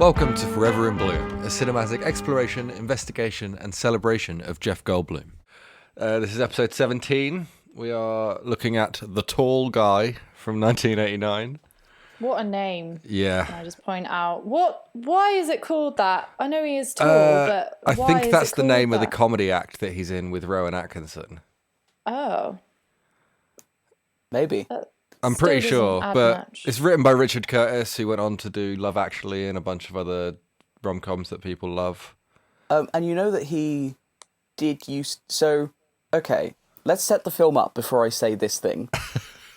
Welcome to Forever in Bloom, a cinematic exploration, investigation, and celebration of Jeff Goldblum. This is episode 17. We are looking at The Tall Guy from 1989. What a name. Yeah. Can I just point out? Why is it called that? I know he is tall, but I why think is that's it the called name of the that? comedy act that he's in with Rowan Atkinson. Oh. Maybe. I'm Still pretty doesn't sure, add but much. it's written by Richard Curtis, who went on to do Love Actually and a bunch of other rom-coms that people love. And you know that he did use... So, okay, let's set the film up before I say this thing.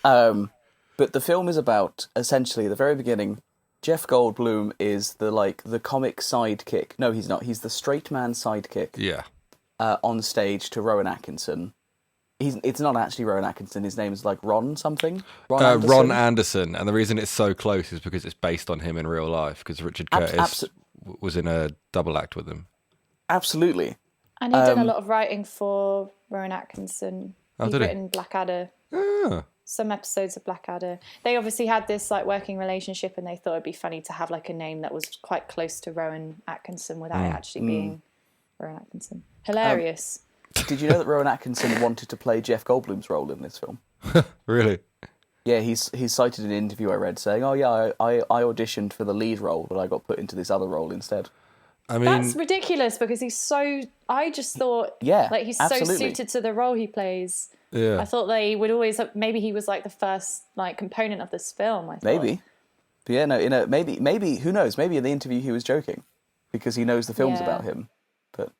But the film is about, essentially, at the very beginning, Jeff Goldblum is the comic sidekick. No, he's not. He's the straight man sidekick. Yeah. On stage to Rowan Atkinson. It's not actually Rowan Atkinson. His name is Ron something. Ron Anderson, and the reason it's so close is because it's based on him in real life. Because Richard Curtis was in a double act with him. Absolutely. And he's done a lot of writing for Rowan Atkinson. Oh, He's did he? written Blackadder. Ah. Some episodes of Blackadder. They obviously had this working relationship, and they thought it'd be funny to have a name that was quite close to Rowan Atkinson without it actually being Rowan Atkinson. Hilarious. Did you know that Rowan Atkinson wanted to play Jeff Goldblum's role in this film? Really? Yeah, he's cited in an interview I read saying, "Oh yeah, I auditioned for the lead role, but I got put into this other role instead." I mean, That's ridiculous because he's so... I just thought he's absolutely. so suited to the role he plays. yeah. I thought they would always... Maybe he was the first component of this film, I thought. Maybe, but yeah, no, maybe who knows? Maybe in the interview he was joking because he knows the film's Yeah. about him. But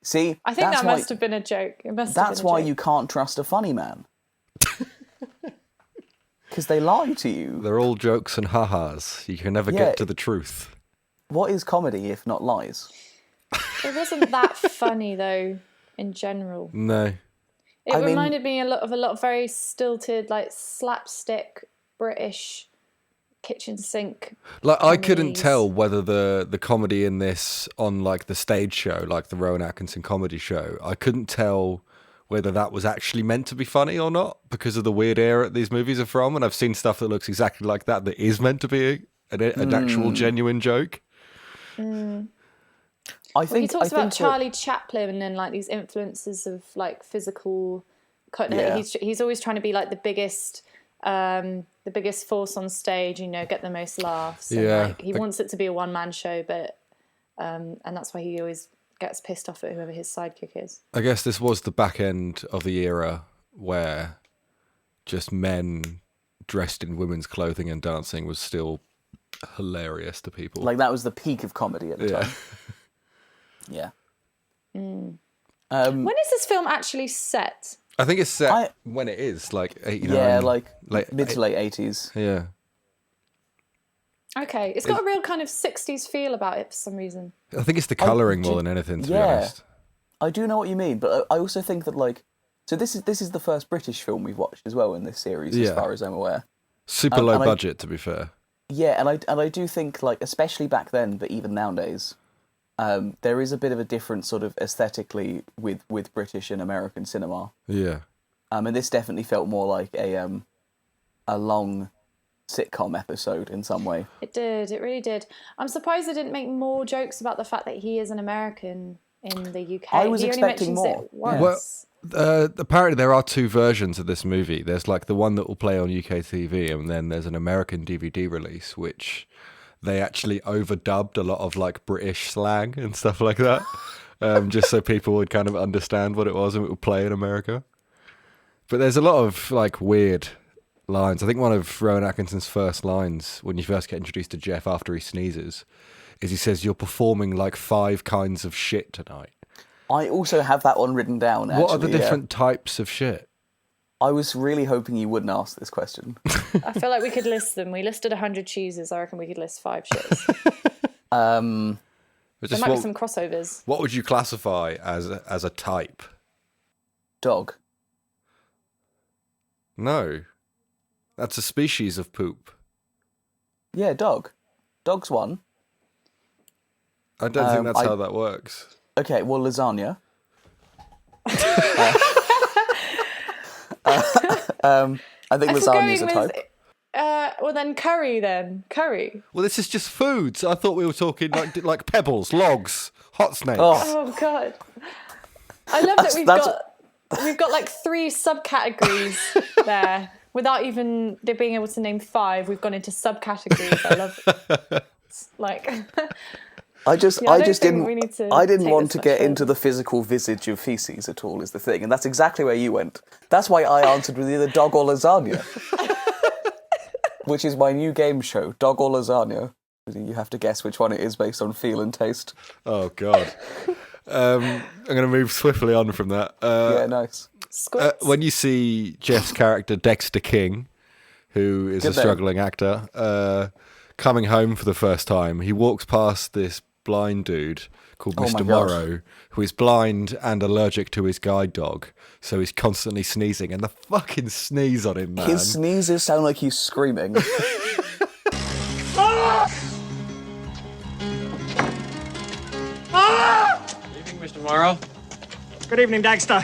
see, I think that's that must have been a joke. It must have That's been a why joke. you can't trust a funny man. Because they lie to you. They're all jokes and ha-has. You can never Yeah. get to the truth. What is comedy if not lies? It wasn't that funny though, in general. No. It I mean- reminded me a lot of very stilted, slapstick British kitchen sink. I couldn't comedies. tell whether the comedy in this on the stage show, the Rowan Atkinson comedy show, I couldn't tell whether that was actually meant to be funny or not because of the weird era these movies are from. And I've seen stuff that looks exactly like that is meant to be an actual genuine joke. I think He talks about that- Charlie Chaplin and these influences of physical. Yeah. He's always trying to be the biggest force on stage. Get the most laughs. Yeah. And, he wants it to be a one-man show, but and that's why he always gets pissed off at whoever his sidekick is. I guess this was the back end of the era where just men dressed in women's clothing and dancing was still hilarious to people. that was the peak of comedy at the Yeah. time. Yeah. When is this film actually set? I think it's set when it is, 89. Yeah, mid to late 80s. Yeah. Okay, it's got a real kind of 60s feel about it for some reason. I think it's the colouring more than anything, to be yeah. honest. I do know what you mean, but I also think that so this is the first British film we've watched as well in this series, as far as I'm aware. Super low and budget, to be fair. Yeah, and I do think especially back then, but even nowadays, there is a bit of a difference sort of aesthetically with British and American cinema. Yeah. And this definitely felt more like a long sitcom episode in some way. It did, it really did. I'm surprised they didn't make more jokes about the fact that he is an American in the UK. I was he only expecting mentions more. it once. Well, apparently there are two versions of this movie. There's the one that will play on UK TV, and then there's an American DVD release, which they actually overdubbed a lot of British slang and stuff like that, just so people would kind of understand what it was and it would play in America. But there's a lot of weird lines. I think one of Rowan Atkinson's first lines when you first get introduced to Jeff after he sneezes is he says, "You're performing 5 kinds of shit tonight." I also have that one written down, actually. What are the different types of shit? I was really hoping you wouldn't ask this question. I feel like we could list them. We listed 100 cheeses. I reckon we could list 5 shits. There might be some crossovers. What would you classify as a type? Dog. No. That's a species of poop. Yeah, dog. Dog's one. I don't think that's how that works. Okay, well, lasagna. I think lasagna is a type. Well, then curry. Well, this is just food. So I thought we were talking like pebbles, logs, hot snakes. Oh God. I love that we've got like 3 subcategories there without even there being able to name 5. We've gone into subcategories. I love it. Like I just didn't want to get further. into the physical visage of feces at all is the thing, and that's exactly where you went. That's why I answered with either dog or lasagna, which is my new game show, Dog or Lasagna. You have to guess which one it is based on feel and taste. Oh God. I'm going to move swiftly on from that. Yeah, nice. When you see Jeff's character, Dexter King, who is a struggling actor, coming home for the first time, he walks past this blind dude called Mr. Morrow, who is blind and allergic to his guide dog. So he's constantly sneezing, and the fucking sneeze on him, man. His sneezes sound like he's screaming. Mr. Morrow. Good evening, Dexter.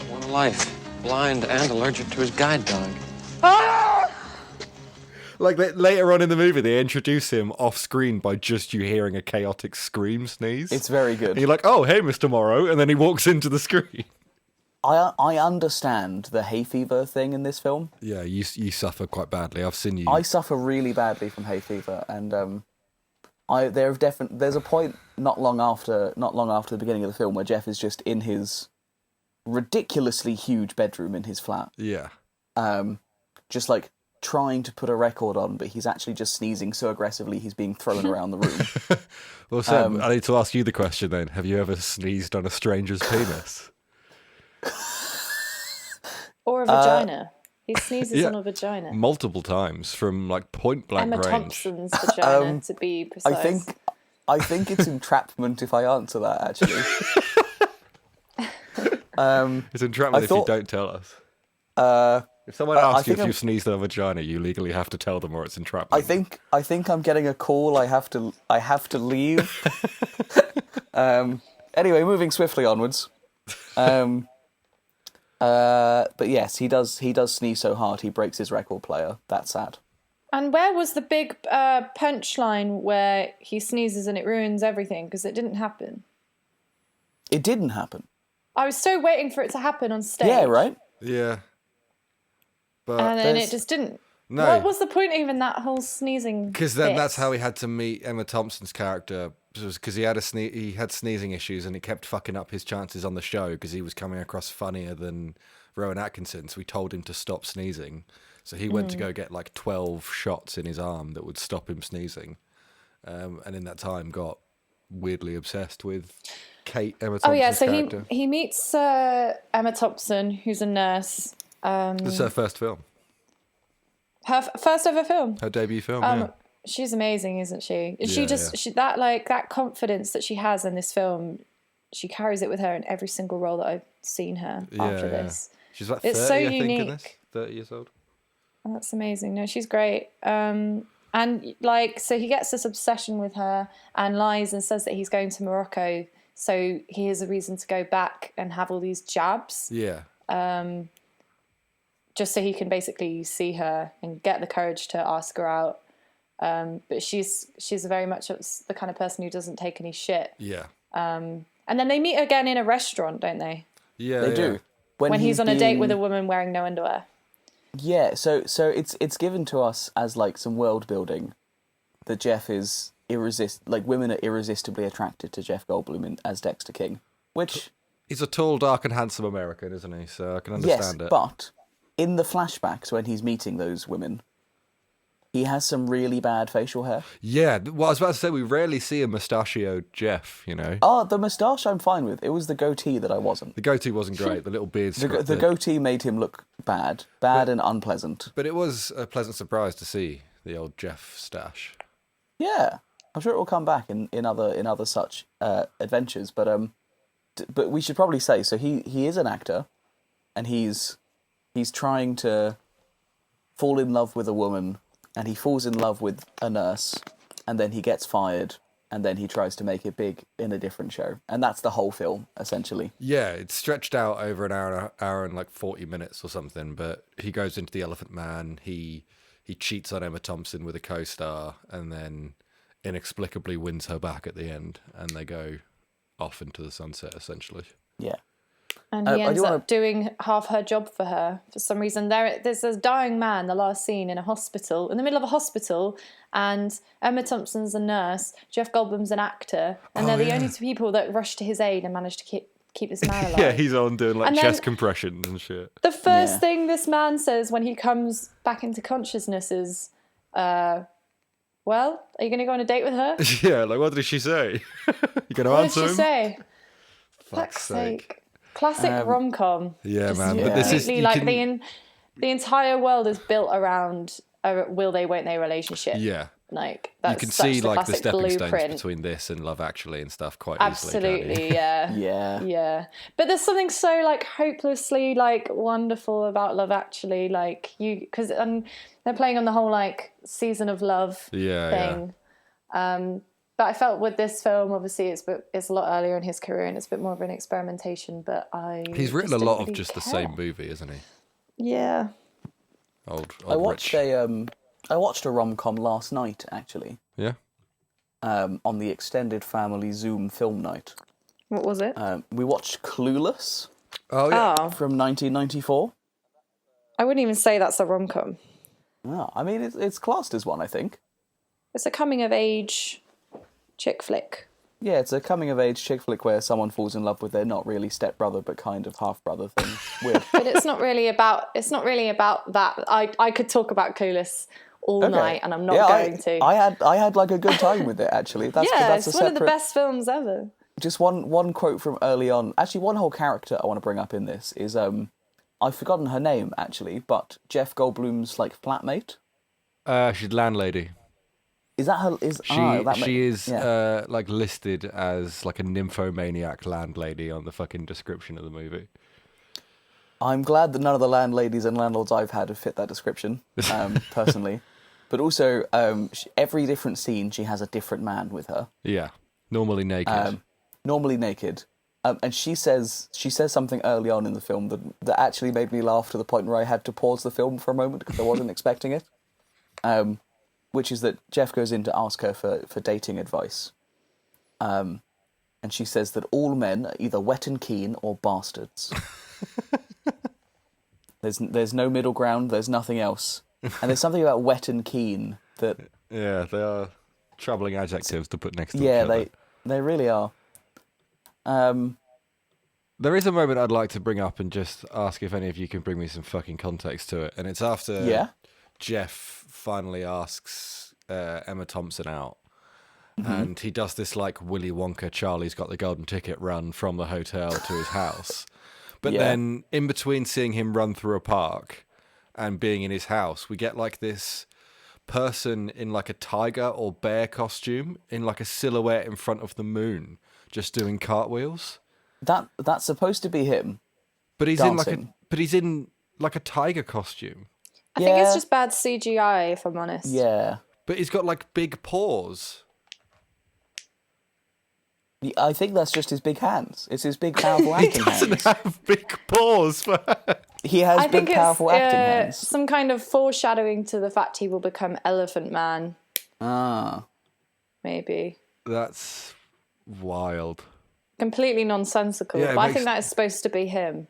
One life, blind and allergic to his guide dog. Like later on in the movie, they introduce him off screen by just you hearing a chaotic scream sneeze. It's very good. And you're like, oh, hey, Mr. Morrow, and then he walks into the screen. I understand the hay fever thing in this film. Yeah, you suffer quite badly. I've seen you. I suffer really badly from hay fever, and there's a point not long after the beginning of the film where Jeff is just in his ridiculously huge bedroom in his flat. Yeah. Just like trying to put a record on, but he's actually just sneezing so aggressively he's being thrown around the room. Well, Sam, I need to ask you the question then. Have you ever sneezed on a stranger's penis? Or a vagina. He sneezes on a vagina. Multiple times from like point blank Emma range. Thompson's vagina, to be precise. I think it's entrapment if I answer that, actually. It's entrapment if you don't tell us. If someone asks you if you've sneezed on a vagina, you legally have to tell them, or it's entrapment. I think I'm getting a call. I have to leave. Anyway, moving swiftly onwards. But yes, he does sneeze so hard he breaks his record player. That's sad. And where was the big punchline where he sneezes and it ruins everything? Because it didn't happen. It didn't happen. I was so waiting for it to happen on stage. Yeah, right? Yeah. But And then it just didn't. No. What was the point of even that whole sneezing Because then bit? that's how he had to meet Emma Thompson's character. Because he had he had sneezing issues and it kept fucking up his chances on the show because he was coming across funnier than Rowan Atkinson. So we told him to stop sneezing. So he went to go get like 12 shots in his arm that would stop him sneezing. And in that time got weirdly obsessed with Emma Thompson's character. He meets Emma Thompson, who's a nurse. This is her first film. Her first ever film. Her debut film, yeah. She's amazing, isn't she? Yeah, She that confidence that she has in this film, she carries it with her in every single role that I've seen her after this. She's like 30, it's so I think, unique. in this. 30 years old. Oh, that's amazing. No, she's great. And like, so he gets this obsession with her and lies and says that he's going to Morocco, so he has a reason to go back and have all these jabs. Yeah. Just so he can basically see her and get the courage to ask her out. But she's very much the kind of person who doesn't take any shit. Yeah. And then they meet again in a restaurant, don't they? Yeah, They do. When he's on a date with a woman wearing no underwear. Yeah, so it's given to us as like some world building that Jeff is women are irresistibly attracted to Jeff Goldblum as Dexter King, which he's a tall, dark, and handsome American, isn't he? So I can understand it. But in the flashbacks when he's meeting those women, he has some really bad facial hair. Yeah, well, I was about to say, we rarely see a mustachioed Jeff, you know. Oh, the moustache I'm fine with. It was the goatee that I wasn't. The goatee wasn't great. The little beard. The goatee made him look bad and unpleasant. But it was a pleasant surprise to see the old Jeff stash. Yeah, I'm sure it will come back in other such adventures. But we should probably say, so he is an actor, and he's trying to fall in love with a woman, and he falls in love with a nurse, and then he gets fired, and then he tries to make it big in a different show, and that's the whole film essentially. Yeah, it's stretched out over an hour and like 40 minutes or something. But he goes into the Elephant Man. He he cheats on Emma Thompson with a co-star and then inexplicably wins her back at the end, and they go off into the sunset, essentially. Yeah. And he ends up doing half her job for her for some reason. There's a dying man, the last scene, in a hospital, in the middle of a hospital, and Emma Thompson's a nurse, Jeff Goldblum's an actor, and they're the only two people that rush to his aid and manage to keep this man alive. Yeah, he's on doing like chest compressions and shit. The first thing this man says when he comes back into consciousness is, well, are you going to go on a date with her? Yeah, like, what did she say? You going to answer him? What did she say? Fuck's sake. Classic rom-com. Yeah, Just man. But this is like the entire world is built around a will they, won't they relationship. Yeah. Like, that's you can such see the like the stepping blueprint. stones between this and Love Actually and stuff quite Absolutely, easily. yeah. But there's something so like hopelessly like wonderful about Love Actually, like because they're playing on the whole like season of love thing. But I felt with this film, obviously, it's a lot earlier in his career and it's a bit more of an experimentation. But he's written a lot of just the same movie, isn't he? Yeah. Old I watched Rich. I watched a rom-com last night, actually. Yeah. On the extended family Zoom film night. What was it? We watched Clueless. Oh yeah. From 1994. I wouldn't even say that's a rom-com. Oh, I mean, it's classed as one, I think. It's a coming-of-age chick flick. Yeah, it's a coming-of-age chick flick where someone falls in love with their not really stepbrother but kind of half-brother thing. Weird. But it's not really about that. I could talk about Clueless all night, and I'm not going to. I had like a good time with it, actually. That's it's one of the best films ever. Just one quote from early on. Actually, one whole character I want to bring up in this is I've forgotten her name actually, but Jeff Goldblum's like flatmate. She's landlady. Is that her? She is like listed as like a nymphomaniac landlady on the fucking description of the movie. I'm glad that none of the landladies and landlords I've had have fit that description, personally. But also, every different scene, she has a different man with her. Yeah, normally naked. And she says something early on in the film that actually made me laugh to the point where I had to pause the film for a moment because I wasn't expecting it. Which is that Jeff goes in to ask her for dating advice. And she says that all men are either wet and keen or bastards. There's no middle ground, there's nothing else. And there's something about wet and keen that... Yeah, they are troubling adjectives to put next to each other. Yeah, they really are. There is a moment I'd like to bring up and just ask if any of you can bring me some fucking context to it. And it's after Jeff finally asks Emma Thompson out. Mm-hmm. And he does this like Willy Wonka, Charlie's got the golden ticket run from the hotel to his house. But then in between seeing him run through a park and being in his house, we get like this person in like a tiger or bear costume in like a silhouette in front of the moon just doing cartwheels. That's supposed to be him. But he's dancing. he's in like a tiger costume. I think it's just bad CGI, if I'm honest. Yeah. But he's got like big paws. I think that's just his big hands. It's his big, powerful acting hands. He doesn't have big paws. He has big, powerful acting hands. Some kind of foreshadowing to the fact he will become Elephant Man. Ah. Maybe. That's wild. Completely nonsensical. Yeah, but I think that is supposed to be him.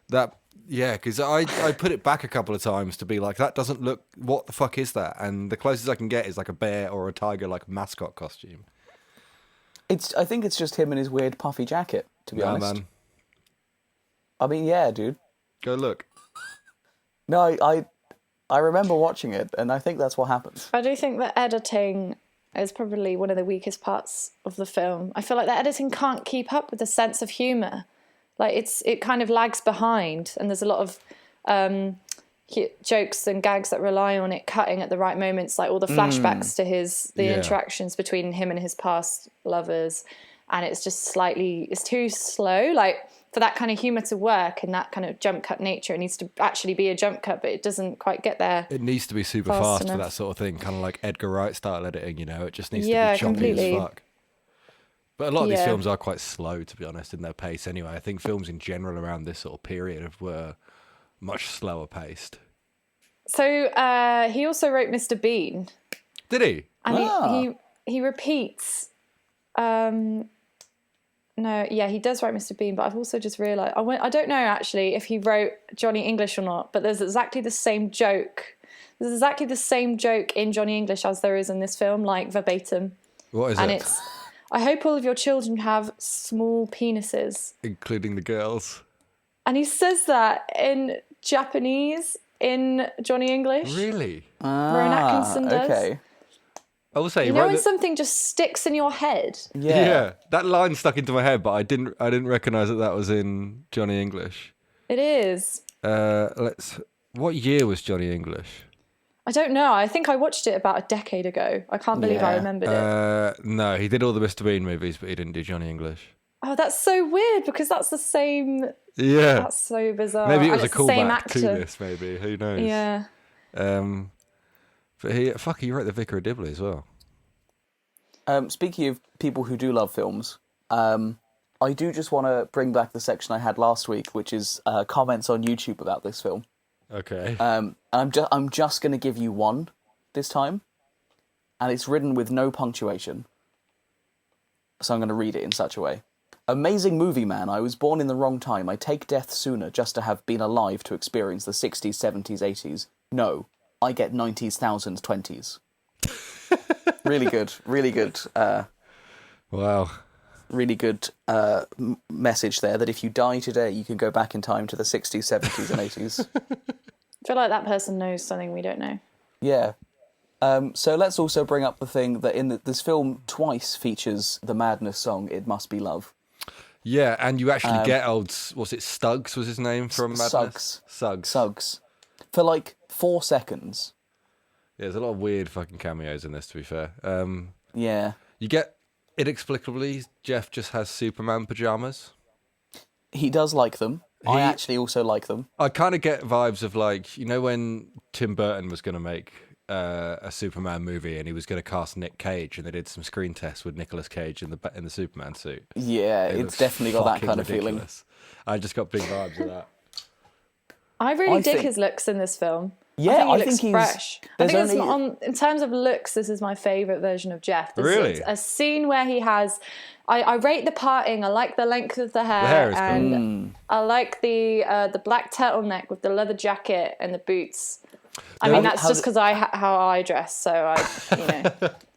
Because I put it back a couple of times to be like, that doesn't look... What the fuck is that? And the closest I can get is like a bear or a tiger like mascot costume. I think it's just him in his weird puffy jacket, to be honest. Man. I mean, yeah, dude. Go look. No, I remember watching it, and I think that's what happens. I do think the editing is probably one of the weakest parts of the film. I feel like the editing can't keep up with the sense of humour. Like, it kind of lags behind, and there's a lot of jokes and gags that rely on it cutting at the right moments, like all the flashbacks to the interactions between him and his past lovers, and it's just it's too slow. Like, for that kind of humour to work and that kind of jump cut nature, it needs to actually be a jump cut, but it doesn't quite get there. It needs to be super fast for that sort of thing, kind of like Edgar Wright style editing, you know? It just needs to be choppy completely. as fuck. But a lot of these films are quite slow, to be honest, in their pace anyway. I think films in general around this sort of period were much slower paced. So he also wrote Mr. Bean. Did he? And he repeats. No, yeah, he does write Mr. Bean, but I've also just realised I don't know actually if he wrote Johnny English or not. But there's exactly the same joke. There's exactly the same joke in Johnny English as there is in this film, like verbatim. What is it? And it's, I hope all of your children have small penises, including the girls. And he says that in Japanese in Johnny English. Really? Rowan Atkinson does. Okay. I will say, You know when something just sticks in your head? Yeah, that line stuck into my head, but I didn't recognise that was in Johnny English. It is. What year was Johnny English? I don't know. I think I watched it about a decade ago. I can't believe I remembered it. No, he did all the Mr. Bean movies, but he didn't do Johnny English. Oh, that's so weird because that's the same. Yeah. That's so bizarre. Maybe it was and a it's the same callback actor. to this, maybe. Who knows? Yeah. But he wrote The Vicar of Dibley as well. Speaking of people who do love films, I do just want to bring back the section I had last week, which is comments on YouTube about this film. Okay. I'm just going to give you one this time, and it's written with no punctuation. So I'm going to read it in such a way. Amazing movie, man. I was born in the wrong time. I take death sooner just to have been alive to experience the 60s, 70s, 80s. No, I get 90s, 1000s, 20s. Really good. Really good. Wow. Really good message there, that if you die today, you can go back in time to the 60s, 70s, and 80s. I feel like that person knows something we don't know. Yeah. So let's also bring up the thing that this film twice features the Madness song, It Must Be Love. Yeah, and you actually get old, was it Suggs was his name from Madness? Suggs. For like 4 seconds. Yeah, there's a lot of weird fucking cameos in this, to be fair. Yeah. You get, inexplicably, Jeff just has Superman pyjamas. He does like them. I actually also like them. I kind of get vibes of like, you know when Tim Burton was going to make a Superman movie and he was going to cast Nick Cage and they did some screen tests with Nicolas Cage in the Superman suit. Yeah, it's definitely got that kind of feeling. I just got big vibes of that. I really dig his looks in this film. Yeah, I think he looks fresh. I think in terms of looks, this is my favourite version of Jeff. There's a scene where he has... I rate the parting. I like the length of the hair. The hair is cool. And I like the black turtleneck with the leather jacket and the boots. I mean, that's just because how I dress. So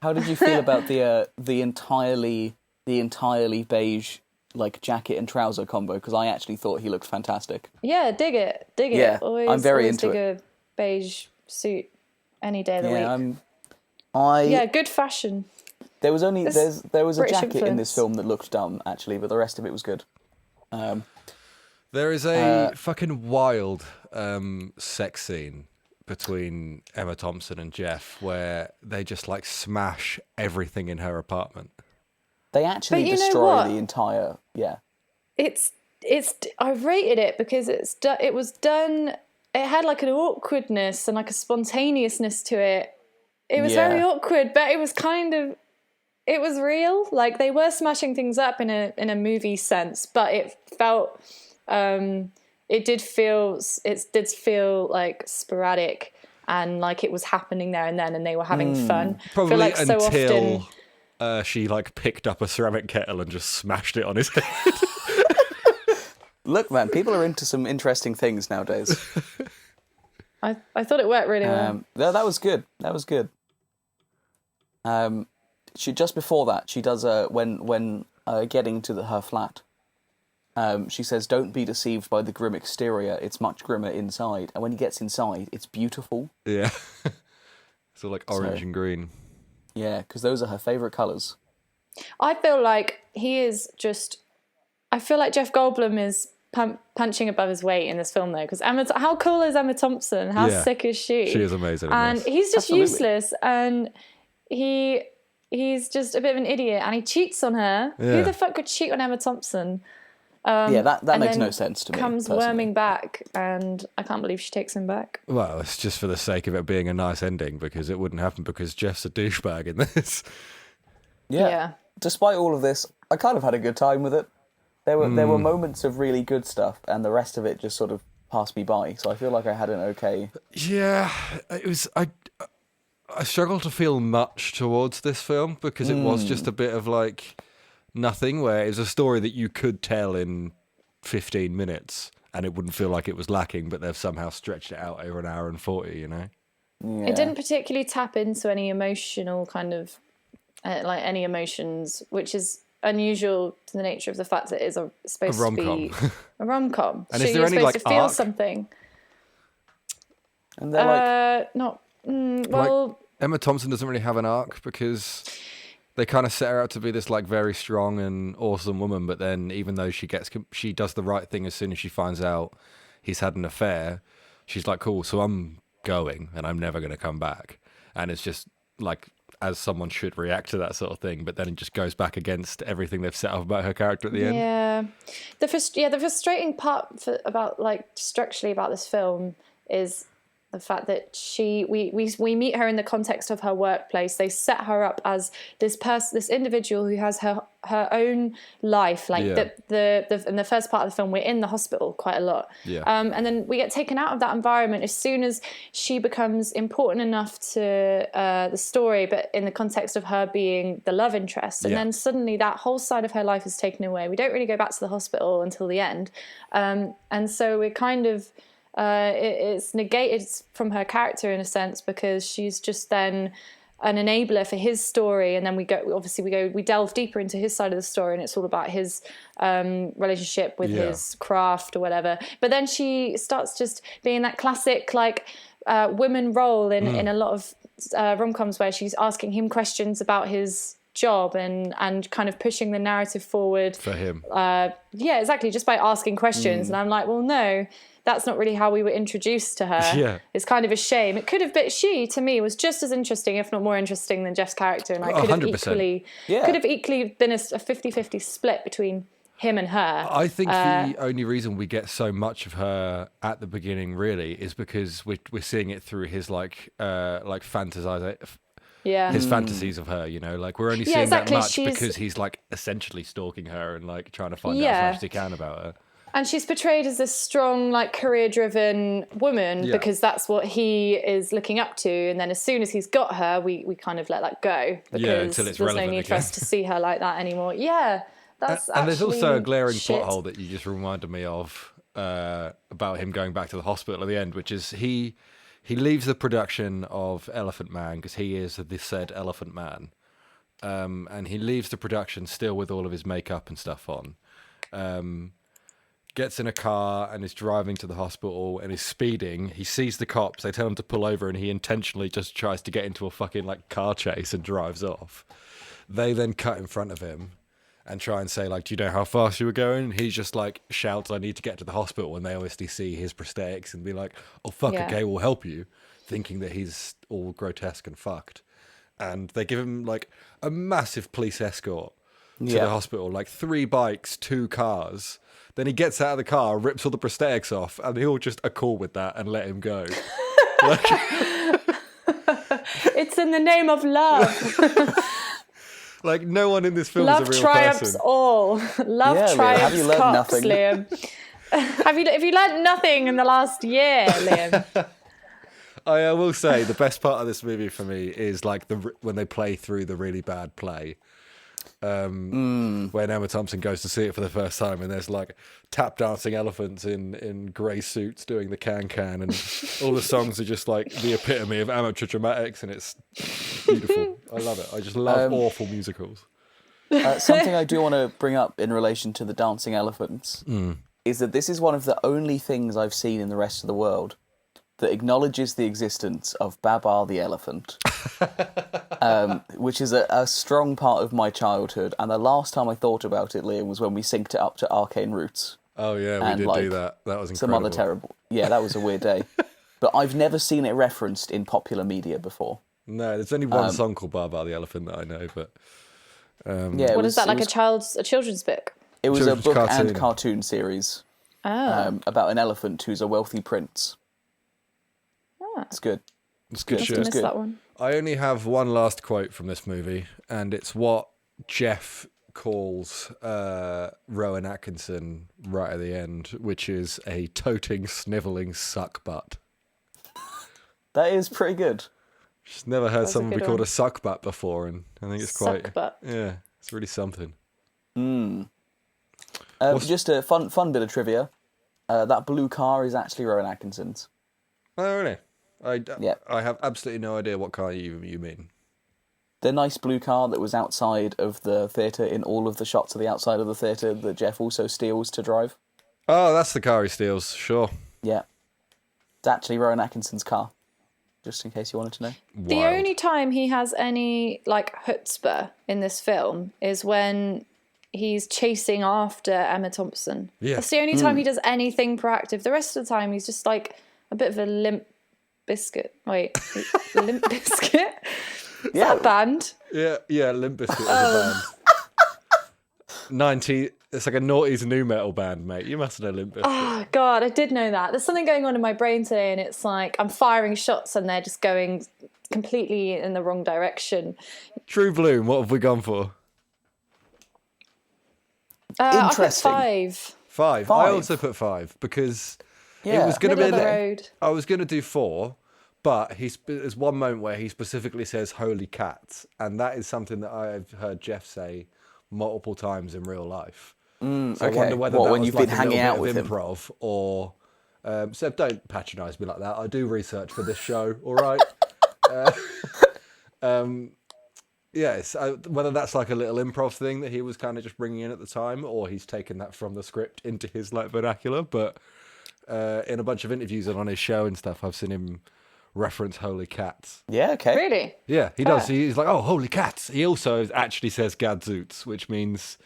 How did you feel about the entirely beige like jacket and trouser combo? Because I actually thought he looked fantastic. Yeah, dig it. Yeah, always, I'm very always into dig it. A beige suit any day of the week. Yeah, good fashion. There was only there was a British jacket in influence. this film that looked dumb actually, but the rest of it was good. There is a fucking wild sex scene between Emma Thompson and Jeff where they just like smash everything in her apartment. They actually destroy the entire. Yeah. It's. I rated it because it was done. It had like an awkwardness and like a spontaneousness to it. It was very awkward, but it was kind of. It was real. Like they were smashing things up in a movie sense, but it felt. It did feel like sporadic and like it was happening there and then, and they were having fun. Probably like until so often, she like picked up a ceramic kettle and just smashed it on his head. Look, man, people are into some interesting things nowadays. I thought it worked really well. No, that was good. That was good. She just before that, she does when getting to her flat. She says, "Don't be deceived by the grim exterior. It's much grimmer inside." And when he gets inside, it's beautiful. Yeah, it's all like orange and green. Yeah, because those are her favourite colours. I feel like I feel like Jeff Goldblum is punching above his weight in this film, though. Because how cool is Emma Thompson? How sick is she? She is amazing. And he's just Absolutely. useless, and he's just a bit of an idiot, and he cheats on her. Yeah. Who the fuck could cheat on Emma Thompson? That and makes then no sense to me. Comes personally. worming back, and I can't believe she takes him back. Well, it's just for the sake of it being a nice ending because it wouldn't happen because Jeff's a douchebag in this. Yeah. Despite all of this, I kind of had a good time with it. There were moments of really good stuff, and the rest of it just sort of passed me by. So I feel like I had an okay. Yeah, it was. I struggle to feel much towards this film because it was just a bit of like nothing. Where it was a story that you could tell in 15 minutes and it wouldn't feel like it was lacking, but they've somehow stretched it out over an hour and 40. You know. Yeah. It didn't particularly tap into any emotional kind of like any emotions, which is unusual to the nature of the fact that it is supposed to be a rom-com. And so is there you're any supposed like to feel arc? something. And they're like, Not well. Like, Emma Thompson doesn't really have an arc because they kind of set her out to be this like very strong and awesome woman, but then even though she does the right thing as soon as she finds out he's had an affair, she's like, cool, so I'm going and I'm never going to come back. And it's just like, as someone should react to that sort of thing, but then it just goes back against everything they've set up about her character at the end. Yeah, the frustrating part about like structurally about this film is the fact that we meet her in the context of her workplace. They set her up as this individual who has her own life. Like in the first part of the film, we're in the hospital quite a lot. Yeah. And then we get taken out of that environment as soon as she becomes important enough to the story, but in the context of her being the love interest. And then suddenly that whole side of her life is taken away. We don't really go back to the hospital until the end. And so we're kind of... it's negated from her character in a sense because she's just then an enabler for his story, and then we delve deeper into his side of the story, and it's all about his relationship with his craft or whatever. But then she starts just being that classic like women role in a lot of rom-coms where she's asking him questions about his job and kind of pushing the narrative forward For him. Yeah, exactly, just by asking questions. And I'm like, well, no, that's not really how we were introduced to her. Yeah. It's kind of a shame. It could have been, she, to me, was just as interesting, if not more interesting than Jeff's character. And I could have 100%. equally been a 50-50 split between him and her. I think the only reason we get so much of her at the beginning really is because we're seeing it through his like fantasize his fantasies of her, you know, like we're only seeing exactly. that much because he's like essentially stalking her and like trying to find out as much as he can about her. And she's portrayed as this strong, like career-driven woman because that's what he is looking up to. And then as soon as he's got her, we kind of let that go because until it's there's no relevant need for us to see her like that anymore. Yeah, that's and there's also a glaring shit. plot hole that you just reminded me of about him going back to the hospital at the end, which is he leaves the production of Elephant Man because he is the said Elephant Man, and he leaves the production still with all of his makeup and stuff on. Gets in a car and is driving to the hospital and is speeding. He sees the cops. They tell him to pull over and he intentionally just tries to get into a fucking like car chase and drives off. They then cut in front of him and try and say like, do you know how fast you were going? He just like shouts, I need to get to the hospital. And they obviously see his prosthetics and be like, oh fuck, okay, we'll help you. Thinking that he's all grotesque and fucked. And they give him like a massive police escort to the hospital, like 3 bikes, 2 cars. Then he gets out of the car, rips all the prosthetics off, and they all just are cool with that and let him go. It's in the name of love. Like, no one in this film Love is a real triumphs person. all. Love triumphs Have you learned cops, nothing? Liam. Have you learned nothing in the last year, Liam? I will say the best part of this movie for me is like when they play through the really bad play. When Emma Thompson goes to see it for the first time and there's like tap dancing elephants in grey suits doing the can-can and all the songs are just like the epitome of amateur dramatics and it's beautiful. I love it. I just love awful musicals. Something I do want to bring up in relation to the dancing elephants is that this is one of the only things I've seen in the rest of the world that acknowledges the existence of Babar the elephant, which is a strong part of my childhood. And the last time I thought about it, Liam, was when we synced it up to Arcane Roots. Oh yeah, we did do that. That was incredible. Some other terrible. Yeah, that was a weird day. But I've never seen it referenced in popular media before. No, there's only one song called Babar the Elephant that I know, but What is that, like a children's book? It was a Children's book cartoon. and cartoon series about an elephant who's a wealthy prince. It's good. It's good I shit. missed that one. I only have one last quote from this movie, and it's what Jeff calls Rowan Atkinson right at the end, which is a toting, snivelling suck butt. That is pretty good. Just never heard That's a someone be good called one. a suck butt before, and I think it's quite Suck butt. yeah, it's really something. Just a fun bit of trivia. That blue car is actually Rowan Atkinson's. Oh really? Yeah. I have absolutely no idea what car you mean. The nice blue car that was outside of the theatre in all of the shots of the outside of the theatre that Jeff also steals to drive. Oh, that's the car he steals. Sure. Yeah. It's actually Rowan Atkinson's car. Just in case you wanted to know. The Wild. only time he has any like chutzpah in this film is when he's chasing after Emma Thompson. Yeah. That's the only time he does anything proactive. The rest of the time he's just like a bit of a limp biscuit. Wait, Limp Biscuit? Is that a band? Yeah, Limp Bizkit is a band. 90. It's like a noughties new metal band, mate. You must know Limp Bizkit. Oh God, I did know that. There's something going on in my brain today, and it's like I'm firing shots, and they're just going completely in the wrong direction. True Bloom, what have we gone for? I put Interesting. 5. 5. I also put 5 because it was going to Middle be. of the road. I was going to do 4, but there's one moment where he specifically says "holy cats," and that is something that I've heard Jeff say multiple times in real life. So I okay. wonder whether What, that when was you've like been a little hanging bit out of with him? improv, or Seb, don't patronise me like that. I do research for this show, all right. Yes, whether that's like a little improv thing that he was kind of just bringing in at the time, or he's taken that from the script into his like vernacular. But in a bunch of interviews and on his show and stuff, I've seen him reference "holy cats." Yeah, okay. Really? Yeah, he does. He's like, "Oh, holy cats!" He also actually says "gadzoots," which means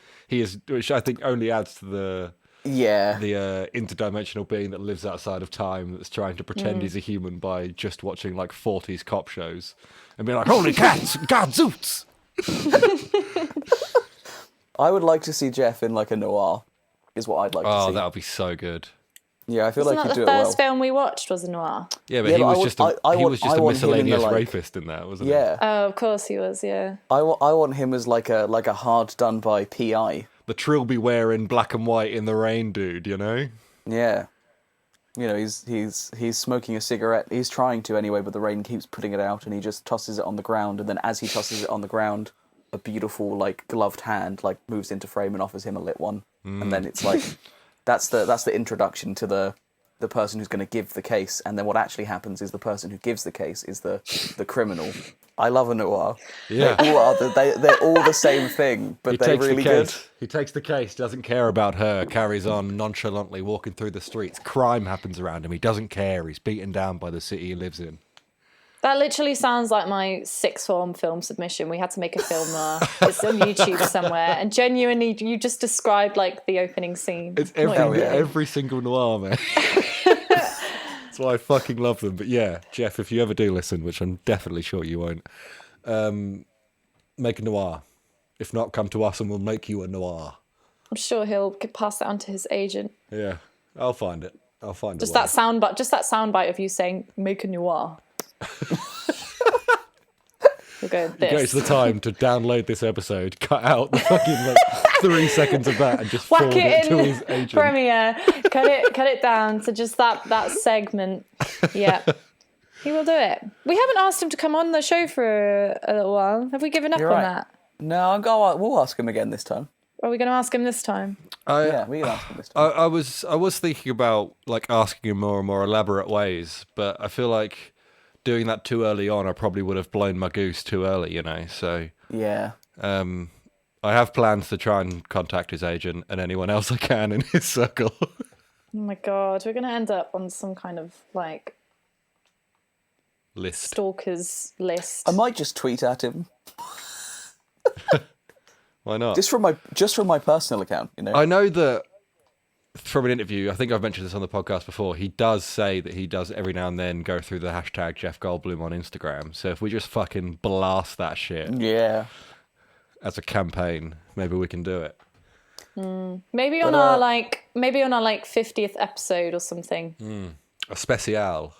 which I think only adds to the Yeah. interdimensional being that lives outside of time that's trying to pretend he's a human by just watching like 40s cop shows and being like, "Holy cats, gadzoots!" I would like to see Jeff in like a noir, is what I'd like to Oh, see. that would be so good. Yeah, I feel Wasn't like that he'd the do it well. first film we watched was a noir? Yeah, but Yeah, he but was I just want- I he want- was just I a want him in the, miscellaneous like- rapist in that, wasn't Yeah. Oh, of course he was, yeah. I want him as like a hard done by PI. he? The Trilby wearing black and white in the rain dude, you know? Yeah. You know, he's smoking a cigarette. He's trying to anyway, but the rain keeps putting it out, and he just tosses it on the ground. And then, as he tosses it on the ground, a beautiful like gloved hand like moves into frame and offers him a lit one. And then it's like that's the introduction to the person who's going to give the case. And then what actually happens is the person who gives the case is the criminal. I love a noir. Yeah. They're all the same thing, but He they're takes really the good. case. He takes the case, doesn't care about her, carries on nonchalantly walking through the streets. Crime happens around him. He doesn't care. He's beaten down by the city he lives in. That literally sounds like my sixth form film submission. We had to make a film noir. It's on YouTube somewhere. And genuinely, you just described like the opening scene. It's Not even kidding. every single noir, man. That's why I fucking love them. But yeah, Jeff, if you ever do listen, which I'm definitely sure you won't, make a noir. If not, come to us and we'll make you a noir. I'm sure he'll pass that on to his agent. Yeah, I'll find it. I'll find Just it. that soundbite of you saying "make a noir." We'll go with It goes this. the time to download this episode, cut out the fucking like 3 seconds of that, and just Whack forward it it to in his agent. Premiere. Cut it down to just that segment. Yeah. He will do it. We haven't asked him to come on the show for a little while. Have we given up You're on right. that? No, we'll ask him again this time. Or are we going to ask him this time? Yeah, we can ask him this time. I was thinking about like asking him more and more elaborate ways, but I feel like doing that too early on, I probably would have blown my goose too early, you know. So Yeah. I have plans to try and contact his agent and anyone else I can in his circle. Oh my God. We're going to end up on some kind of like List. stalkers list. I might just tweet at him. Why not? Just from my personal account, you know. I know that from an interview, I think I've mentioned this on the podcast before, he does say that he does every now and then go through the hashtag Jeff Goldblum on Instagram. So if we just fucking blast that shit Yeah. as a campaign, maybe we can do it. Maybe on our 50th episode or something. A special.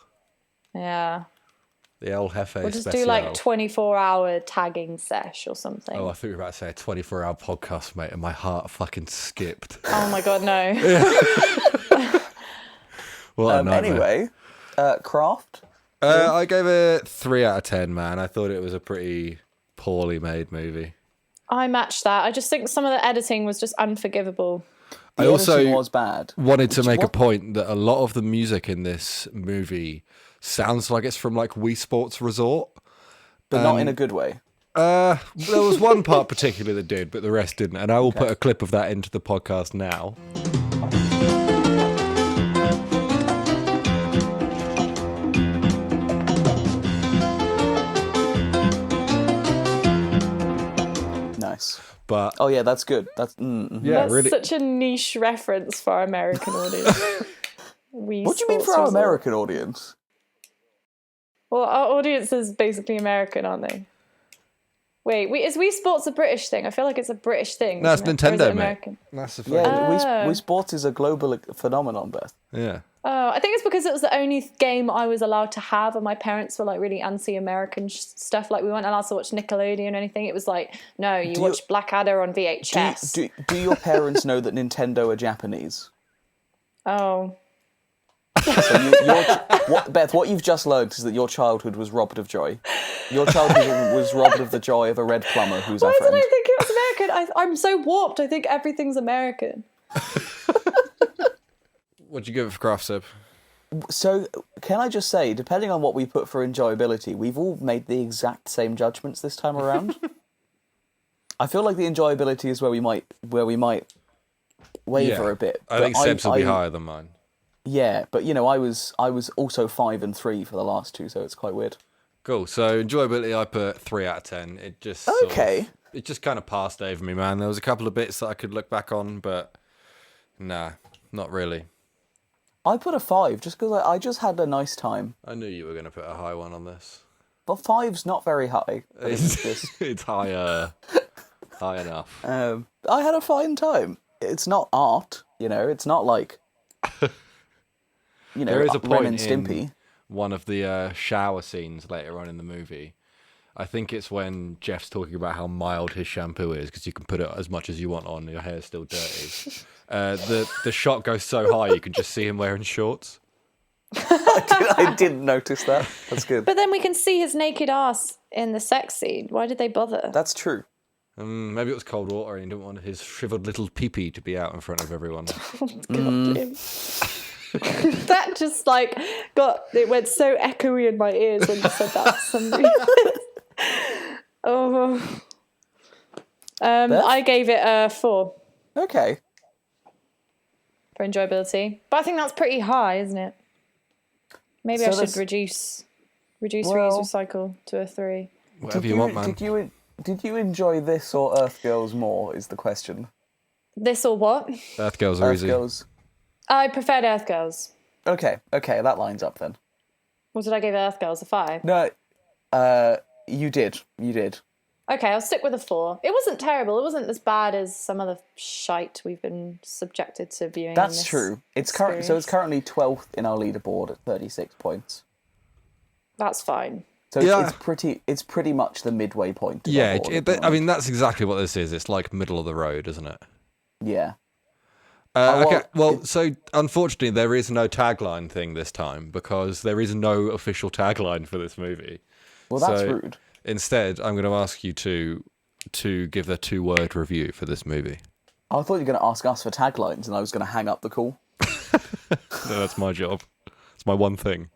Yeah. The El Jefe We'll just Special. do like 24-hour tagging sesh or something. Oh, I thought you were about to say a 24-hour podcast, mate, and my heart fucking skipped. Oh my god, no. What a nightmare. Anyway, Craft. I gave it 3 out of 10, man. I thought it was a pretty poorly made movie. I matched that. I just think some of the editing was just unforgivable. The I also editing was bad. wanted to make a point that a lot of the music in this movie sounds like it's from like Wii Sports Resort. But not in a good way. There was one part particularly that did, but the rest didn't. And I will put a clip of that into the podcast now. Nice. But Oh yeah, that's good. That's yeah, That's really. such a niche reference for our American audience. What do you mean for our American audience? Well, our audience is basically American, aren't they? Wait, is Wii Sports a British thing? I feel like it's a British thing. No, it's isn't it? Or is it Nintendo, mate. American? That's the Yeah, fucking... Wii Sports is a global phenomenon, Beth. Yeah. Oh, I think it's because it was the only game I was allowed to have, and my parents were like really anti-American stuff. Like we weren't allowed to watch Nickelodeon or anything. It was like, no, you watch Blackadder on VHS. Do your parents know that Nintendo are Japanese? Oh, So Beth, what you've just learned is that your childhood was robbed of joy. Your childhood was robbed of the joy of a red plumber who's our why did friend. I think it was American? I'm so warped. I think everything's American. What'd you give it for Craft Sip? So, can I just say, depending on what we put for enjoyability, we've all made the exact same judgments this time around. I feel like the enjoyability is where we might waver a bit. I think Seb's will be higher than mine. Yeah, but you know, I was also 5 and 3 for the last two, so it's quite weird. Cool. So enjoyability, I put 3 out of 10. It just it just kind of passed over me, man. There was a couple of bits that I could look back on, but nah, not really. I put a 5 just because I just had a nice time. I knew you were going to put a high one on this. But 5's not very high. It's higher, high enough. I had a fine time. It's not art, you know. It's not like, you know, There is a Ren point and Stimpy. in one of the shower scenes later on in the movie. I think it's when Jeff's talking about how mild his shampoo is because you can put it as much as you want on, your hair's still dirty. The shot goes so high you can just see him wearing shorts. I didn't notice that. That's good. But then we can see his naked ass in the sex scene. Why did they bother? That's true. Maybe it was cold water and he didn't want his shriveled little pee-pee to be out in front of everyone. God damn. That just like it went so echoey in my ears when you said that for some reason. Oh. I gave it a 4 Okay. for enjoyability, but I think that's pretty high, isn't it? Maybe So I should that's- reduce Well- reuse, recycle to a 3. Whatever you want, man. Did you enjoy this or Earth Girls more? Is the question. This or what? Earth Girls are Earth easy. Girls. I preferred Earth Girls. Okay, that lines up then. What did I give Earth Girls? A 5? No, you did. Okay, I'll stick with a 4. It wasn't terrible. It wasn't as bad as some of the shite we've been subjected to viewing. That's true. It's currently 12th in our leaderboard at 36 points. That's fine. So Yeah. it's pretty much the midway point. of Yeah, our order, I mean, that's exactly what this is. It's like middle of the road, isn't it? yeah. Okay, so unfortunately, there is no tagline thing this time because there is no official tagline for this movie. Well, that's So rude. Instead, I'm going to ask you to give a 2-word review for this movie. I thought you were going to ask us for taglines, and I was going to hang up the call. No, that's my job. It's my one thing.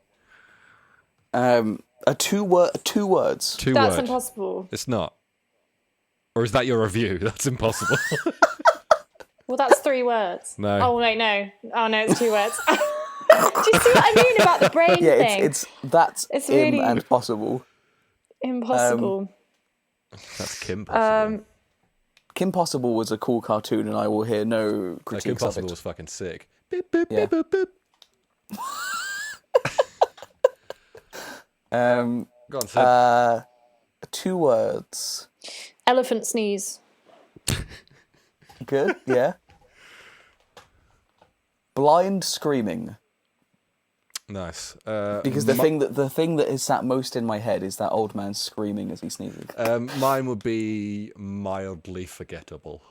Two words. 2 That's words. impossible. It's not. Or is that your review? That's impossible. Well, that's 3 words. No. Oh, wait, no. Oh, no, it's 2 words. Do you see what I mean about the brain Yeah, thing? it's really and possible. impossible. That's Kim Possible. Kim Possible was a cool cartoon, and I will hear no No, Kim critiques of Possible it. was fucking sick. Beep, beep, Yeah. beep, beep, beep. Go on, Sid. 2 words. Elephant sneeze. Good, yeah. Blind screaming. Nice. Because the thing that is sat most in my head is that old man screaming as he sneezes. Mine would be mildly forgettable.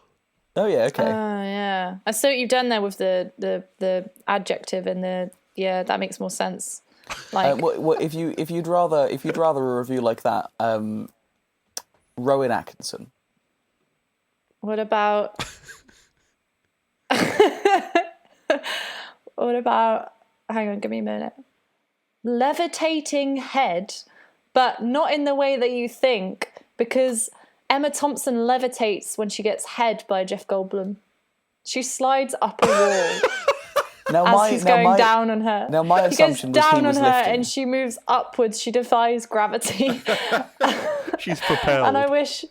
Oh yeah, okay. Yeah. I see what you've done there with the adjective and the that makes more sense. Like what if you'd rather a review like that? Rowan Atkinson. what about hang on, give me a minute. Levitating head, but not in the way that you think, because Emma Thompson levitates when she gets head by Jeff Goldblum. She slides up a wall as he's going down on her. Now my assumption he goes was down he was on her lifting. and she moves upwards. She defies gravity. She's propelled. And I wish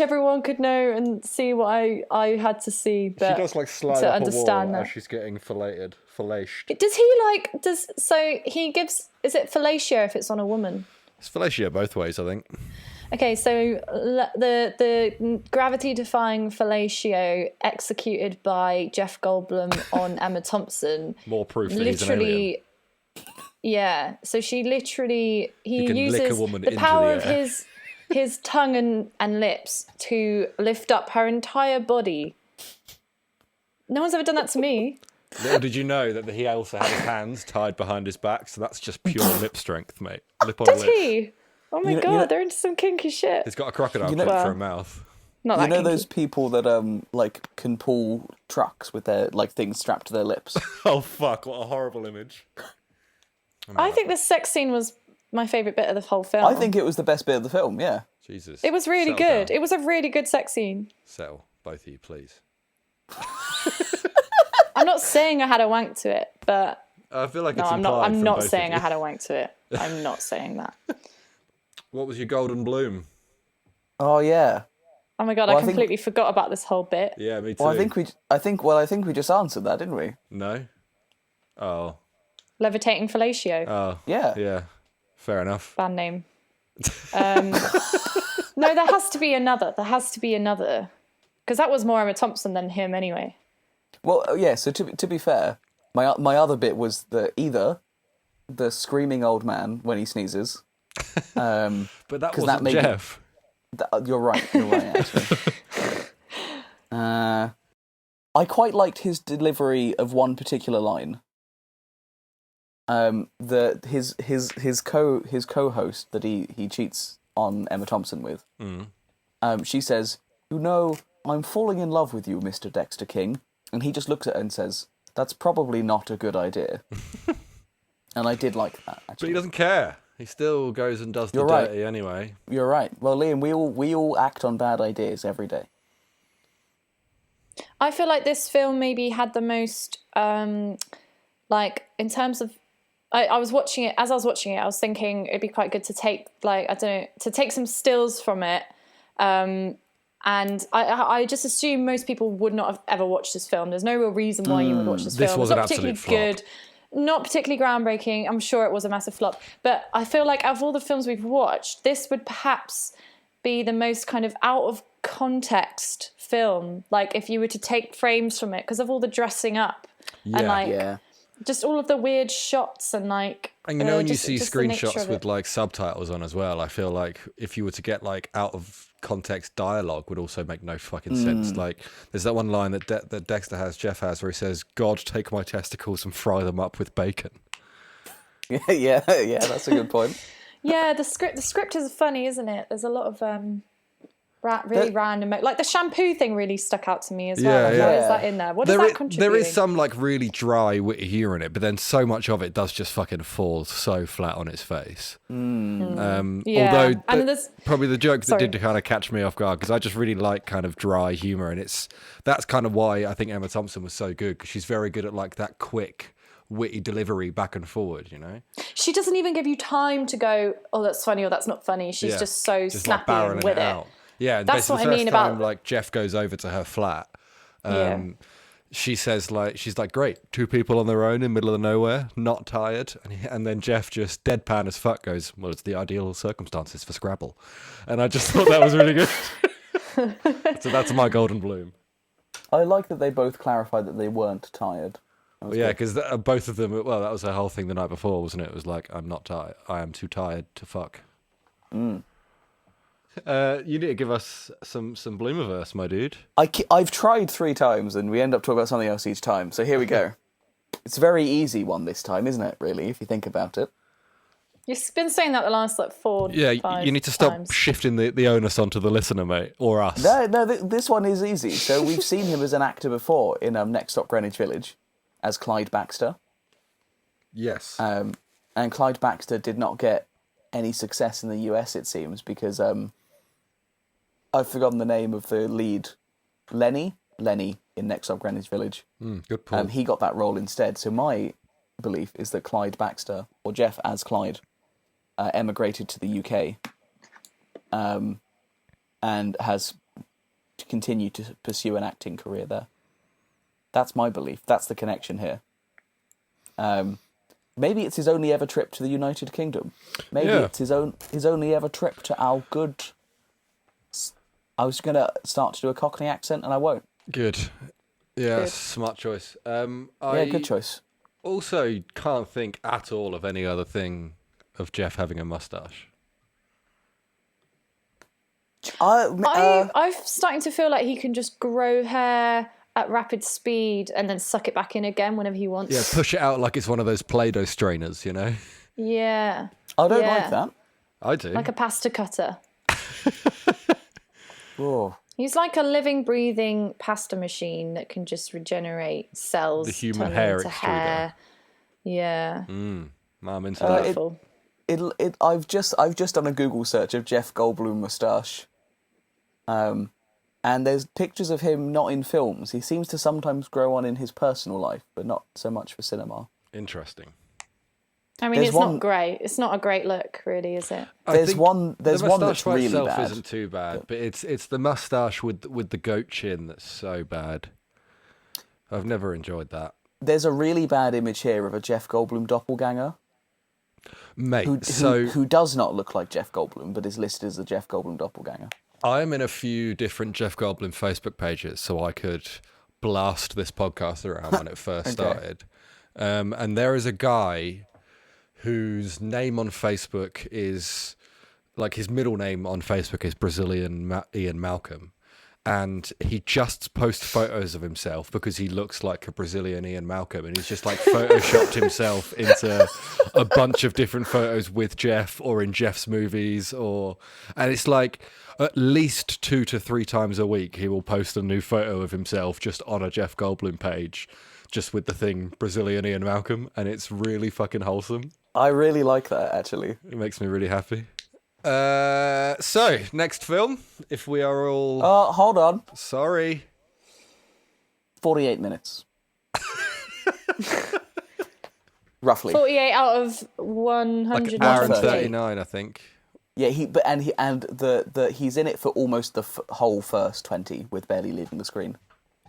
everyone could know and see what I had to see. But she does like slide to up understand a wall that. as she's getting filleted. Does he so he gives, is it fellatio if it's on a woman? It's fellatio both ways, I think. Okay, so the gravity-defying fellatio executed by Jeff Goldblum on Emma Thompson. More proof that he's an alien. Yeah. So he can uses lick a woman the into power the air. of his tongue and lips to lift up her entire body. No one's ever done that to me. Little did you know that he also had his hands tied behind his back, so that's just pure lip strength, mate. Lip on Does lip. he? Oh my god, they're into some kinky shit. He's got a crocodile clip for a mouth. Not You that know kinky. those people that like can pull trucks with their like things strapped to their lips. Oh fuck! What a horrible image. I think the sex scene was my favourite bit of the whole film. I think it was the best bit of the film. Yeah. Jesus. it was really Settle good. down. It was a really good sex scene. Settle, both of you, please. I'm not saying I had a wank to it, but I feel like no, it's I'm not. implied I'm from not both of saying you. I had a wank to it. I'm not saying that. What was your golden bloom? Oh yeah. Oh my god, Well, I I think- completely forgot about this whole bit. Yeah, me too. Well, I think we just answered that, didn't we? No. Oh. Levitating fellatio, Oh. Yeah. Yeah. Fair enough. band name. No, there has to be another. Because that was more Emma Thompson than him anyway. Well, yeah. So to be fair, my other bit was either the screaming old man when he sneezes. But that 'cause wasn't made me- Jeff. You're right. Actually. I quite liked his delivery of one particular line. His co-host that he cheats on Emma Thompson with. She says, "You know, I'm falling in love with you, Mr. Dexter King," and he just looks at her and says, "That's probably not a good idea." And I did like that. Actually. But he doesn't care. He still goes and does the You're right. dirty anyway. You're right. Well, Liam, we all act on bad ideas every day. I feel like this film maybe had the most, like, in terms of, I was watching it, as I was watching it, I was thinking it'd be quite good to take, like, I don't know, to take some stills from it. And I just assume most people would not have ever watched this film. There's no real reason why you would watch this film. This was It's an not particularly absolute flop. good, not particularly groundbreaking. I'm sure it was a massive flop. But I feel like out of all the films we've watched, this would perhaps be the most kind of out of context film. Like if you were to take frames from it because of all the dressing up and like Yeah. just all of the weird shots and like. And you know when you just see the nature screenshots of with it. like subtitles on as well, I feel like if you were to get like out of context dialogue would also make no fucking sense. Like there's that one line that that Jeff has, where he says, "God, take my testicles and fry them up with bacon." yeah, that's a good point. Yeah, the script is funny, isn't it? There's a lot of really random, like the shampoo thing really stuck out to me as well. Yeah, Like, yeah. why is that in there? What does that contribute? There is some like really dry, witty humour in it, but then so much of it does just fucking fall so flat on its face. Yeah. Although And there's probably the joke that Sorry. did kind of catch me off guard, because I just really like kind of dry humour, and that's kind of why I think Emma Thompson was so good, because she's very good at like that quick, witty delivery back and forward, you know? she doesn't even give you time to go, oh, that's funny or that's not funny. She's Yeah. just so Just snappy like and barreling with it. out. Yeah, and That's basically what I the mean first time, about- like Jeff goes over to her flat. Yeah. She says she's like, great, two people on their own in the middle of nowhere, not tired, and then Jeff just deadpan as fuck goes, well, it's the ideal circumstances for Scrabble, and I just thought that was really good. So that's my golden bloom. I like that they both clarified that they weren't tired. was Yeah, good. because both of them. Well, that was the whole thing the night before, wasn't it? It was like, I'm not tired. I am too tired to fuck. You need to give us some Bloomiverse, my dude. I've tried 3 times, and we end up talking about something else each time. So here we go. It's a very easy one this time, isn't it? Really, if you think about it. You've been saying that the last like 4. Yeah, 5 you need to stop times. shifting the onus onto the listener, mate, or us. No, this one is easy. So we've seen him as an actor before in Next Stop Greenwich Village, as Clyde Baxter. Yes. And Clyde Baxter did not get any success in the US, it seems, because I've forgotten the name of the lead, Lenny in Next Stop Greenwich Village. Good point. He got that role instead. So my belief is that Clyde Baxter, or Jeff as Clyde, emigrated to the UK, and has continued to pursue an acting career there. That's my belief. That's the connection here. Maybe it's his only ever trip to the United Kingdom. Maybe it's his only ever trip to our good. I was going to start to do a Cockney accent, and I won't. Good. Yeah, Good. smart choice. Good choice. Also, can't think at all of any other thing of Jeff having a mustache. I'm starting to feel like he can just grow hair at rapid speed and then suck it back in again whenever he wants. Yeah, push it out like it's one of those Play-Doh strainers, you know? Yeah. I don't Yeah. like that. I do. Like a pasta cutter. Oh. He's like a living, breathing pasta machine that can just regenerate cells. The human turn hair into extruder. hair. Yeah. I'm into that. Beautiful. I've just done a Google search of Jeff Goldblum moustache, and there's pictures of him not in films. He seems to sometimes grow on in his personal life, but not so much for cinema. Interesting. I mean, There's it's one- not great. It's not a great look, really, is it? There's one the that's moustache by really itself bad. isn't too bad, but it's the moustache with the goat chin that's so bad. I've never enjoyed that. There's a really bad image here of a Jeff Goldblum doppelganger Mate, who does not look like Jeff Goldblum, but is listed as a Jeff Goldblum doppelganger. I'm in a few different Jeff Goldblum Facebook pages, so I could blast this podcast around when it first started. And there is a guy whose name on Facebook is, like, his middle name on Facebook is Brazilian Ian Malcolm. And he just posts photos of himself because he looks like a Brazilian Ian Malcolm, and he's just like photoshopped himself into a bunch of different photos with Jeff or in Jeff's movies, and it's like at least 2 to 3 times a week he will post a new photo of himself just on a Jeff Goldblum page, just with the thing Brazilian Ian Malcolm, and it's really fucking wholesome. I really like that, actually. It makes me really happy. So next film, if we are all Hold on. sorry. 48 minutes. Roughly. 48 out of Like 100. an hour and 130. 39, I think. Yeah, he's in it for almost the whole first 20 with barely leaving the screen.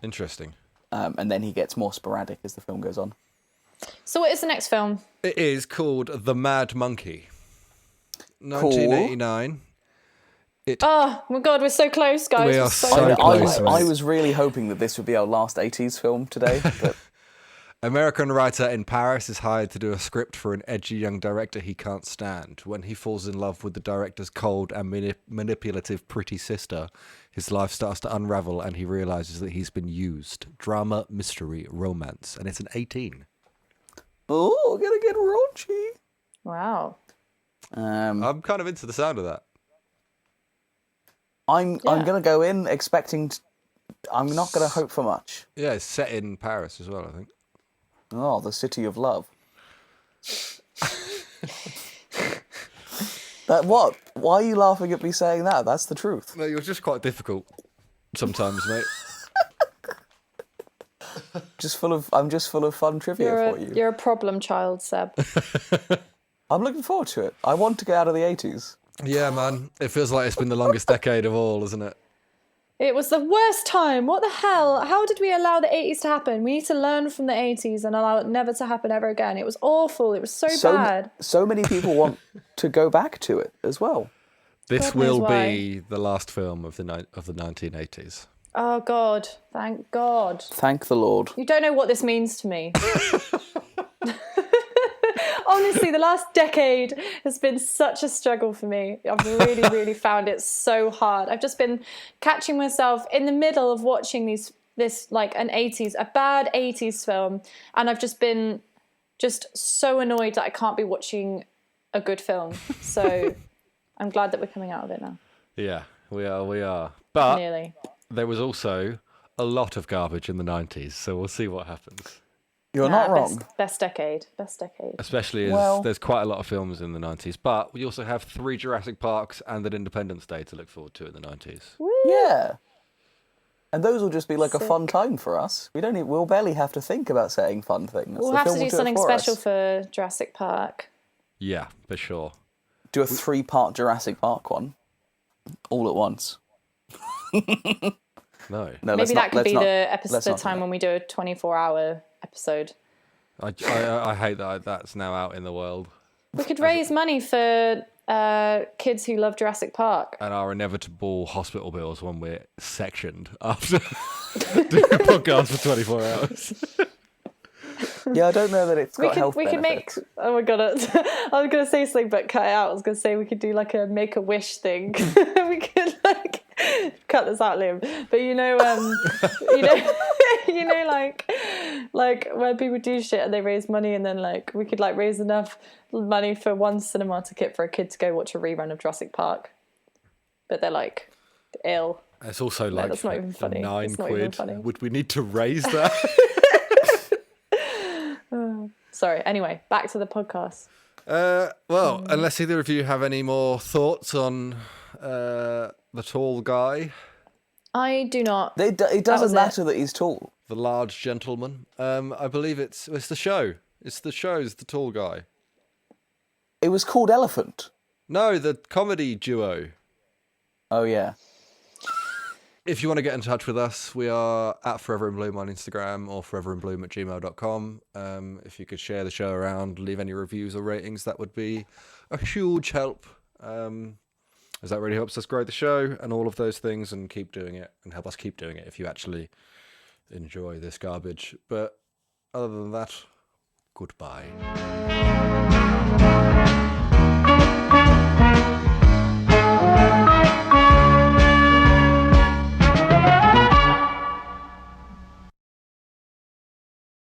Interesting. And then he gets more sporadic as the film goes on. So what is the next film? It is called The Mad Monkey. 1989. Oh my god, we're so close, guys. We are We're so close. close. I was really hoping that this would be our last 80s film today, but American writer in Paris is hired to do a script for an edgy young director he can't stand. When he falls in love with the director's cold and manipulative pretty sister, his life starts to unravel and he realizes that he's been used. Drama, mystery, romance. And it's an 18. oh, gonna get raunchy. Wow. I'm kind of into the sound of that. I'm gonna go in expecting. I'm not gonna hope for much. Yeah, it's set in Paris as well, I think. Oh, the city of love. That what? Why are you laughing at me saying that? That's the truth. No, you're just quite difficult sometimes, mate. I'm just full of fun trivia for you. You're a problem child, Seb. I'm looking forward to it. I want to get out of the 80s. Yeah, man. It feels like it's been the longest decade of all, isn't it? It was the worst time. What the hell? How did we allow the 80s to happen? We need to learn from the 80s and allow it never to happen ever again. It was awful. It was so bad. So many people want to go back to it as well. This God knows will why. be the last film of the 1980s. Oh, God. Thank God. Thank the Lord. You don't know what this means to me. Honestly, the last decade has been such a struggle for me. I've really, really found it so hard. I've just been catching myself in the middle of watching this like a bad 80s film, and I've just been so annoyed that I can't be watching a good film. So I'm glad that we're coming out of it now. Yeah, we are. But Nearly. there was also a lot of garbage in the 90s, so we'll see what happens. You're not wrong. Best decade. Especially as there's quite a lot of films in the 90s. But we also have 3 Jurassic Parks and an Independence Day to look forward to in the 90s. Woo! Yeah. And those will just be like Sick. a fun time for us. We'll barely have to think about saying fun things. We'll have to do something special for Jurassic Park. Yeah, for sure. Do a 3-part Jurassic Park one. All at once. No. Maybe that could be the time when we do a 24-hour episode. I hate that that's now out in the world. We could raise money for kids who love Jurassic Park. And our inevitable hospital bills when we're sectioned after doing a podcast for 24 hours. Yeah, I don't know that it's got health benefits. Make... Oh my God. I was going to say something, but cut it out. I was going to say we could do like a Make-A-Wish thing. We could like... Cut this out, Liam. But you know, like when people do shit and they raise money, and then like we could like raise enough money for one cinema ticket for a kid to go watch a rerun of Jurassic Park, but they're like ill. It's also like that's not even funny. £9. Not even funny. Would we need to raise that? Sorry. Anyway, back to the podcast. Unless either of you have any more thoughts on the tall guy, I do not. It doesn't matter that he's tall. the large gentleman. I believe it's the show. It's the tall guy. It was called Elephant. No, the comedy duo. Oh, yeah. If you want to get in touch with us, we are at foreverinblum on Instagram or foreverinblum@gmail.com. If you could share the show around, leave any reviews or ratings, that would be a huge help. As that really helps us grow the show and all of those things, and keep doing it and help us keep doing it if you actually enjoy this garbage. But other than that, goodbye.